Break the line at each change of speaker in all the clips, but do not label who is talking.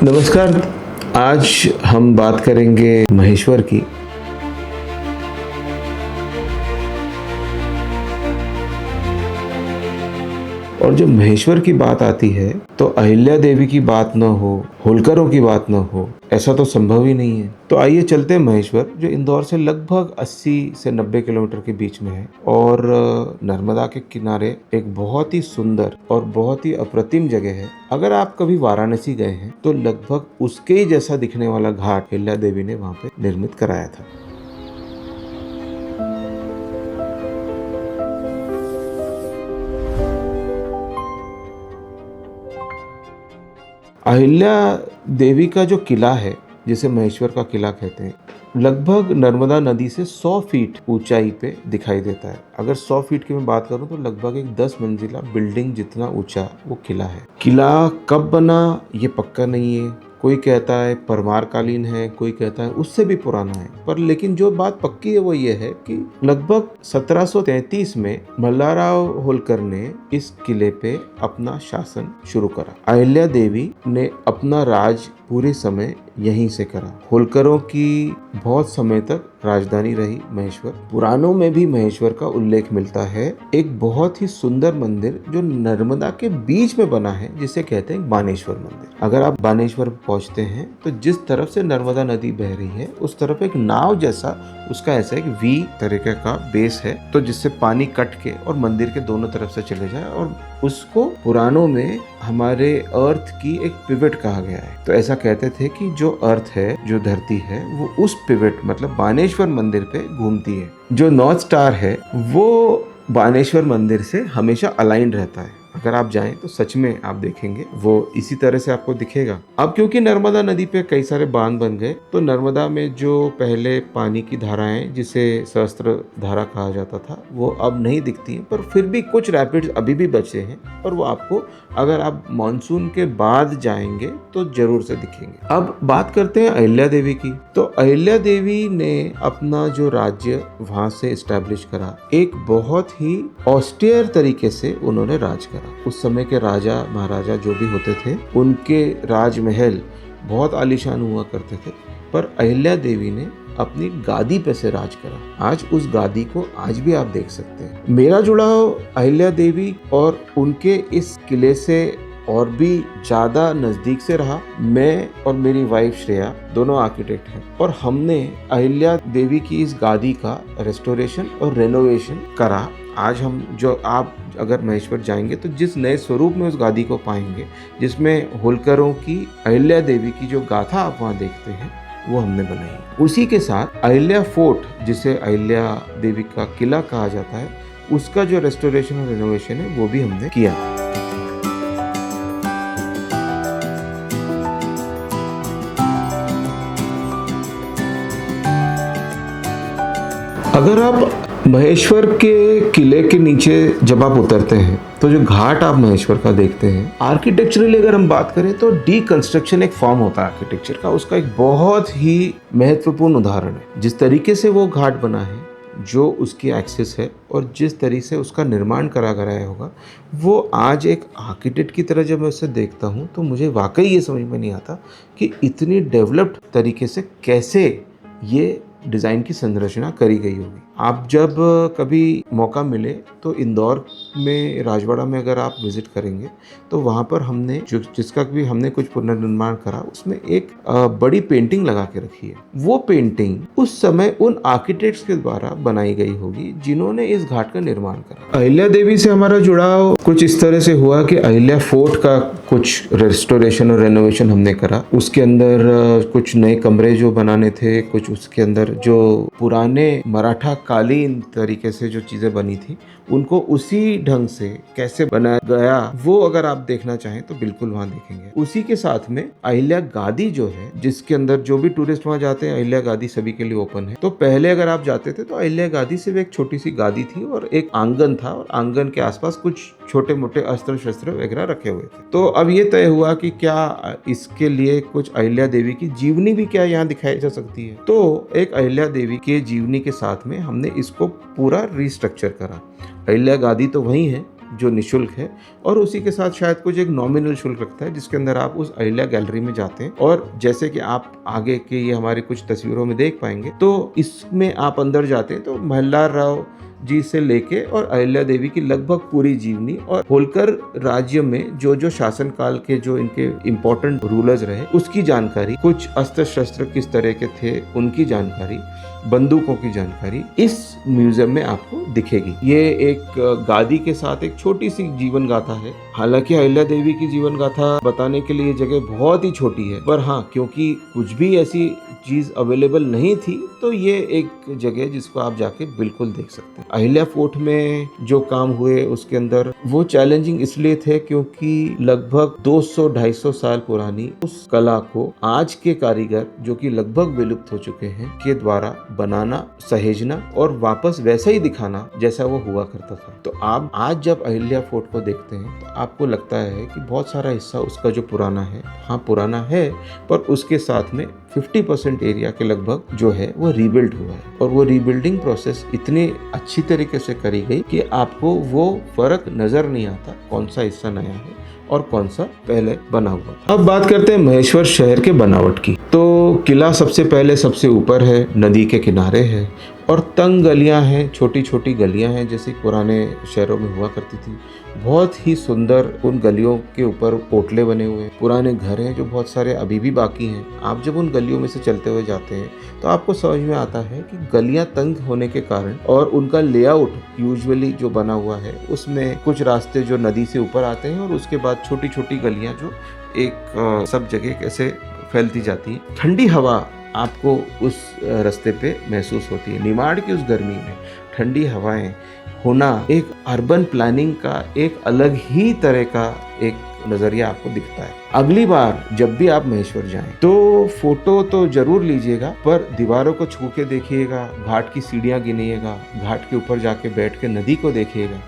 नमस्कार। आज हम बात करेंगे महेश्वर की। और जब महेश्वर की बात आती है तो अहिल्या देवी की बात न हो, होलकरों की बात न हो, ऐसा तो संभव ही नहीं है। तो आइए चलते हैं महेश्वर, जो इंदौर से लगभग 80 से 90 किलोमीटर के बीच में है और नर्मदा के किनारे एक बहुत ही सुंदर और बहुत ही अप्रतिम जगह है। अगर आप कभी वाराणसी गए हैं तो लगभग उसके ही जैसा दिखने वाला घाट अहिल्या देवी ने वहां पे निर्मित कराया था। अहिल्या देवी का जो किला है, जिसे महेश्वर का किला कहते हैं, लगभग नर्मदा नदी से 100 फीट ऊंचाई पे दिखाई देता है। अगर 100 फीट की मैं बात करूं तो लगभग एक 10 मंजिला बिल्डिंग जितना ऊंचा वो किला है। किला कब बना ये पक्का नहीं है। कोई कहता है परमार कालीन है, कोई कहता है उससे भी पुराना है, पर लेकिन जो बात पक्की है वो ये है कि लगभग 1733 में मल्हारराव होलकर ने इस किले पे अपना शासन शुरू करा। अहिल्या देवी ने अपना राज पूरे समय यहीं से करा। होलकरों की बहुत समय तक राजधानी रही महेश्वर। पुराणों में भी महेश्वर का उल्लेख मिलता है। एक बहुत ही सुंदर मंदिर जो नर्मदा के बीच में बना है, जिसे कहते हैं बानेश्वर मंदिर। अगर आप बानेश्वर पहुंचते हैं तो जिस तरफ से नर्मदा नदी बह रही है उस तरफ एक नाव जैसा उसका ऐसा एक वी तरीके का बेस है, तो जिससे पानी कट के और मंदिर के दोनों तरफ से चले जाए, और उसको पुराणों में हमारे अर्थ की एक पिवट कहा गया है। तो ऐसा कहते थे कि जो अर्थ है, जो धरती है, वो उस पिवट मतलब बानेश्वर मंदिर पे घूमती है। जो नॉर्थ स्टार है वो बानेश्वर मंदिर से हमेशा अलाइंड रहता है। अगर आप जाएं तो सच में आप देखेंगे वो इसी तरह से आपको दिखेगा। अब क्योंकि नर्मदा नदी पे कई सारे बांध बन गए, तो नर्मदा में जो पहले पानी की धाराएं, जिसे सहस्त्र धारा कहा जाता था, वो अब नहीं दिखती हैं, पर फिर भी कुछ रैपिड्स अभी भी बचे हैं और वो आपको अगर आप मानसून के बाद जाएंगे तो जरूर से दिखेंगे। अब बात करते हैं अहिल्या देवी की। तो अहिल्या देवी ने अपना जो राज्य वहां से एस्टैब्लिश करा, एक बहुत ही ऑस्टियर तरीके से उन्होंने राज करा। उस समय के राजा महाराजा जो भी होते थे, उनके राजमहल बहुत आलीशान हुआ करते थे, पर अहिल्या देवी ने अपनी गादी पे से राज करा। आज उस गादी को आज भी आप देख सकते हैं। मेरा जुड़ाव अहिल्या देवी और उनके इस किले से और भी ज्यादा नजदीक से रहा। मैं और मेरी वाइफ श्रेया दोनों आर्किटेक्ट हैं और हमने अहिल्या देवी की इस गादी का रेस्टोरेशन और रेनोवेशन करा। आज हम जो आप अगर महेश्वर जाएंगे तो जिस नए स्वरूप में उस गादी को पाएंगे, जिसमें होलकरों की अहिल्या देवी की जो गाथा आप वहाँ देखते हैं, वो हमने बनाई। उसी के साथ अहिल्या फोर्ट, जिसे अहिल्या देवी का किला कहा जाता है, उसका जो रेस्टोरेशन और रेनोवेशन है वो भी हमने किया। अगर आप महेश्वर के किले के नीचे जब आप उतरते हैं तो जो घाट आप महेश्वर का देखते हैं, आर्किटेक्चरली अगर हम बात करें तो डीकंस्ट्रक्शन एक फॉर्म होता है आर्किटेक्चर का, उसका एक बहुत ही महत्वपूर्ण उदाहरण है। जिस तरीके से वो घाट बना है, जो उसकी एक्सेस है और जिस तरीके से उसका निर्माण करा गया होगा, वो आज एक आर्किटेक्ट की तरह जब मैं उसे देखता हूँ तो मुझे वाकई ये समझ में नहीं आता कि इतनी डेवलप्ड तरीके से कैसे ये डिज़ाइन की संरचना करी गई होगी। आप जब कभी मौका मिले तो इंदौर में राजवाड़ा में अगर आप विजिट करेंगे तो वहाँ पर हमने जिसका भी हमने कुछ पुनर्निर्माण करा, उसमें एक बड़ी पेंटिंग लगा के रखी है। वो पेंटिंग उस समय उन आर्किटेक्ट्स के द्वारा बनाई गई होगी जिन्होंने इस घाट का निर्माण करा। अहिल्या देवी से हमारा जुड़ाव कुछ इस तरह से हुआ कि अहिल्या फोर्ट का कुछ रेस्टोरेशन और रेनोवेशन हमने करा। उसके अंदर कुछ नए कमरे जो बनाने थे, कुछ उसके अंदर जो पुराने मराठा कालीन तरीके से जो चीजें बनी थी, उनको उसी ढंग से कैसे बनाया गया, वो अगर आप देखना चाहें तो बिल्कुल वहां देखेंगे। उसी के साथ में अहिल्या गादी जो है, जिसके अंदर जो भी टूरिस्ट वहां जाते हैं, अहिल्या गादी सभी के लिए ओपन है। तो पहले अगर आप जाते थे तो अहिल्या गादी सिर्फ एक छोटी सी गादी थी और एक आंगन था, और आंगन के आसपास कुछ छोटे मोटे अस्त्र शस्त्र वगैरह रखे हुए थे। तो अब ये तय हुआ कि क्या इसके लिए कुछ अहिल्या देवी की जीवनी भी क्या यहाँ दिखाई जा सकती है। तो एक अहिल्या देवी के जीवनी के साथ में हमने इसको पूरा रिस्ट्रक्चर करा। अहिल्या गादी तो वही है, जो निःशुल्क है, और उसी के साथ शायद कुछ एक नॉमिनल शुल्क लगता है जिसके अंदर आप उस अहिल्या गैलरी में जाते हैं। और जैसे कि आप आगे के ये हमारी कुछ तस्वीरों में देख पाएंगे, तो इसमें आप अंदर जाते हैं तो मल्हार राव जी से लेके और अहिल्या देवी की लगभग पूरी जीवनी और होलकर राज्य में जो जो शासन काल के जो इनके इम्पोर्टेंट रूलर्स रहे उसकी जानकारी, कुछ अस्त्र शस्त्र किस तरह के थे उनकी जानकारी, बंदूकों की जानकारी इस म्यूजियम में आपको दिखेगी। ये एक गादी के साथ एक छोटी सी जीवन गाथा है। हालांकि अहिल्या देवी की जीवन गाथा बताने के लिए जगह बहुत ही छोटी है, पर हाँ, क्योंकि कुछ भी ऐसी चीज अवेलेबल नहीं थी तो ये एक जगह जिसको आप जाके बिल्कुल देख सकते हैं। अहिल्या फोर्ट में जो काम हुए उसके अंदर वो चैलेंजिंग इसलिए थे क्योंकि लगभग 200-250 साल पुरानी उस कला को आज के कारीगर जो कि लगभग विलुप्त हो चुके हैं के द्वारा बनाना, सहेजना और वापस वैसा ही दिखाना जैसा वो हुआ करता था। तो आप आज जब अहिल्या फोर्ट को देखते हैं तो आपको लगता है कि बहुत सारा हिस्सा उसका जो पुराना है, हाँ पुराना है, पर उसके साथ में 50% एरिया के लगभग जो है वो रीबिल्ड हुआ है। और वो रीबिल्डिंग प्रोसेस इतनी अच्छी तरीके से करी गई कि आपको वो फर्क नजर नहीं आता कौन सा हिस्सा नया है और कौन सा पहले बना हुआ था। अब बात करते हैं महेश्वर शहर के बनावट की। तो किला सबसे पहले सबसे ऊपर है, नदी के किनारे है और तंग गलियां हैं, छोटी छोटी गलियां हैं जैसे पुराने शहरों में हुआ करती थी। बहुत ही सुंदर उन गलियों के ऊपर कोटले बने हुए हैं, पुराने घर हैं जो बहुत सारे अभी भी बाकी हैं। आप जब उन गलियों में से चलते हुए जाते हैं तो आपको समझ में आता है कि गलियां तंग होने के कारण और उनका लेआउट यूजुअली जो बना हुआ है उसमें कुछ रास्ते जो नदी से ऊपर आते हैं और उसके बाद छोटी छोटी गलियां जो एक सब जगह कैसे फैलती जाती है। ठंडी हवा आपको उस रास्ते पे महसूस होती है। निमाड़ की उस गर्मी में ठंडी हवाएं होना एक अर्बन प्लानिंग का एक अलग ही तरह का एक नजरिया आपको दिखता है। अगली बार जब भी आप महेश्वर जाएं तो फोटो तो जरूर लीजिएगा, पर दीवारों को छू के देखिएगा, घाट की सीढ़ियां गिनिएगा, घाट के ऊपर जाके बैठ के नदी को देखिएगा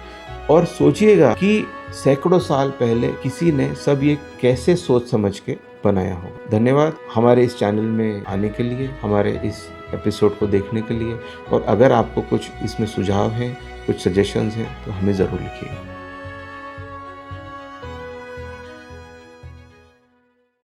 और सोचिएगा कि सैकड़ों साल पहले किसी ने सब ये कैसे सोच समझ के बनाया हो। धन्यवाद हमारे इस चैनल में आने के लिए, हमारे इस एपिसोड को देखने के लिए। और अगर आपको कुछ इसमें सुझाव हैं, कुछ सजेशंस हैं तो हमें ज़रूर लिखिएगा।